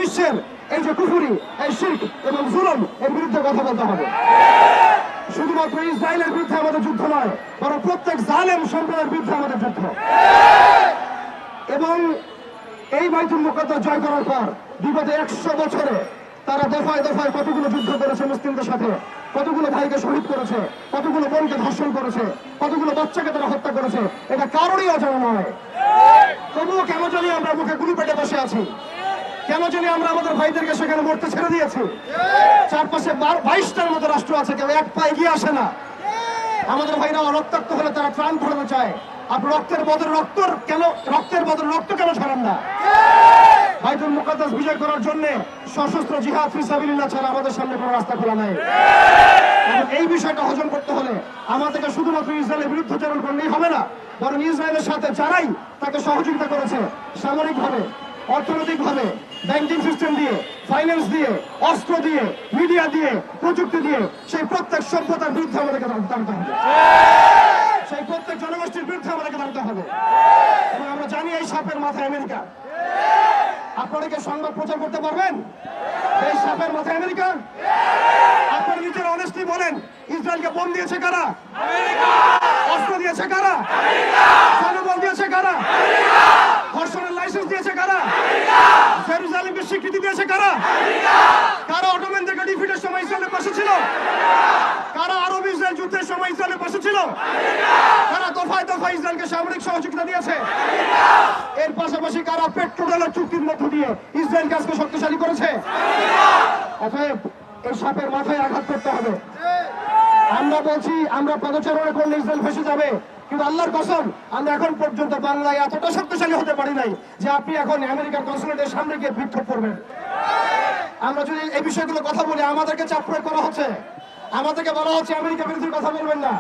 বিশ্বের এই যে কুফরি, এই শিরক এবং জুলুম এর বিরুদ্ধে কথা বলতে হবে। শুধুমাত্র ইসরায়েলের বিরুদ্ধে আমাদের যুদ্ধ নয়, বরং প্রত্যেক জালেম সম্প্রদায়ের বিরুদ্ধে আমাদের যুদ্ধ। এবং এই বাইতুল মুকাদ্দাস জয় করার পর বিগত 100 বছরে তারা দফায় দফায় কতগুলো যুদ্ধ করেছে মুসলিমদের সাথে, কতগুলো ভাইকে শহীদ করেছে, কতগুলো বোনকে ধর্ষণ করেছে, কতগুলো বাচ্চাকে তারা হত্যা করেছে, এটা কারোরই অজানা নয়। তবুও কেন জানি আমরা মুখে গুলি পেটে বসে আছি, কেন জানি আমরা আমাদের ভাইদেরকে সেখানে মরতে ছেড়ে দিয়েছি। চারপাশে 22টার মতো রাষ্ট্র আছে, কেউ এক পা এগিয়ে আসে না। আমাদের ভাইরা রক্তাক্ত হলে তারা ত্রাণ ঘটাতে চায়। আপনি রক্তের বদলে রক্ত কেন ছড়ান না? বাইতুল মুকাদ্দাস বিজয় করার জন্য সশস্ত্র জিহাদ ফি সাবিলিল্লাহ ছাড়া আমাদের সামনে কোনো রাস্তা খোলা নাই। এবং এই বিষয়টা হজম করতে হলে আমাদেরকে শুধুমাত্র ইসরায়েলের বিরুদ্ধাচরণ করলেই হবে না, বরং ইসরায়েলের সাথে যারাই তাকে সহযোগিতা করেছে সামরিকভাবে, অর্থনৈতিকভাবে, ব্যাংকিং সিস্টেম দিয়ে, ফাইন্যান্স দিয়ে, অস্ত্র দিয়ে, মিডিয়া দিয়ে, প্রযুক্তি দিয়ে, সেই প্রত্যেক সভ্যতার বিরুদ্ধে আমাদেরকে দাঁড়াতে হবে। সেই প্রত্যেক জনগোষ্ঠীর বিরুদ্ধে আমাদেরকে দাঁড়াতে হবে। এবং আমরা জানি এই সাপের মাথায় আমেরিকা। আপনারা কি সংবাদ প্রচার করতে পারবেন এই সাপের মাথায় আমেরিকা? আপনারা নিজেরা অনেস্টলি বলেন, ইসরায়েলকে বোম দিয়েছে কারা? অস্ত্র দিয়েছে কারা? জনবল দিয়েছে কারা? ধর্ষণের লাইসেন্স দিয়েছে কারা? জেরুজালেমকে স্বীকৃতি দিয়েছে কারা? কারা অটোম্যানদেরকে ডিফিটের সময় ইসরায়েলের পাশে ছিল? কারা আরব ইসরায়েল যুদ্ধের সময় ইসরায়েলের পাশে ছিল? কারা দফায় দফায় ইসরায়েলকে সামরিক সহযোগিতা দিয়েছে? এর পাশাপাশি কারা পেট্রোডলার চুক্তির মধ্য দিয়ে ইসরায়েলকে আজকে শক্তিশালী করেছে? অতএব এই সাপের মাথায় আঘাত করতে হবে। আমরা বলছি, আমরা পদচারণা করলে ইসরায়েল ফেসে যাবে, কিন্তু আল্লাহর কসম আমরা এখন পর্যন্ত বাংলায় এতটা শক্তিশালী হতে পারি নাই যে আপনি এখন আমেরিকার কনসুলেটের সামনে গিয়ে বিক্ষোভ করবেন। আমরা যদি এই বিষয়গুলো কথা বলি, আমাদেরকে চাপ প্রয়োগ করা হচ্ছে, আমাদেরকে বলা হচ্ছে আমেরিকা বিরোধী কথা বলবেন না।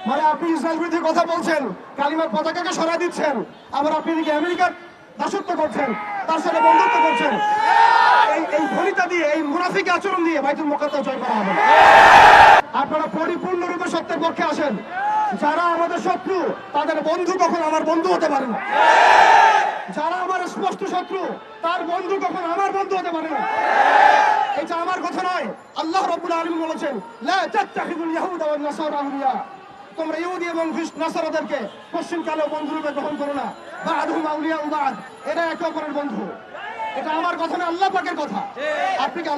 মানে আপনি ইসরায়েল বিরোধী কথা বলছেন, কালিমার পতাকাকে সরাই দিচ্ছেন, আবার আপনি এদিকে আমেরিকার দাসত্ব করছেন, তার সাথে বন্ধুত্ব করছেন। এই ভনিতা দিয়ে, এই মুনাফিক আচরণ দিয়ে বাইতুল মুকাদ্দাস জয় করা হবে। আপনারা পরিপূর্ণরূপে সত্যের পক্ষে আসেন। যারা আমাদের শত্রু তাদের বন্ধু কখন আমার বন্ধু হতে পারে না। যারা আমার স্পষ্ট শত্রু তার বন্ধু কখন আমার বন্ধু হতে পারে না। এটা আমার কথা নয়, আল্লাহ রাব্বুল আলামিন বলেছেন, লা তাত্তাখিযুল ইয়াহুদা ওয়ান নাসারা আউলিয়া। তোমরা ইহুদি এবং নাসারাদেরকে পশ্চিমকালে বন্ধুরূপে গ্রহণ করো না। বা'দুহুম আউলিয়া বা'দ, এরা একে অপরের বন্ধু। এটা আমার কথা না, আল্লাহ পাকের কথা। আপনি কি আল্লাহ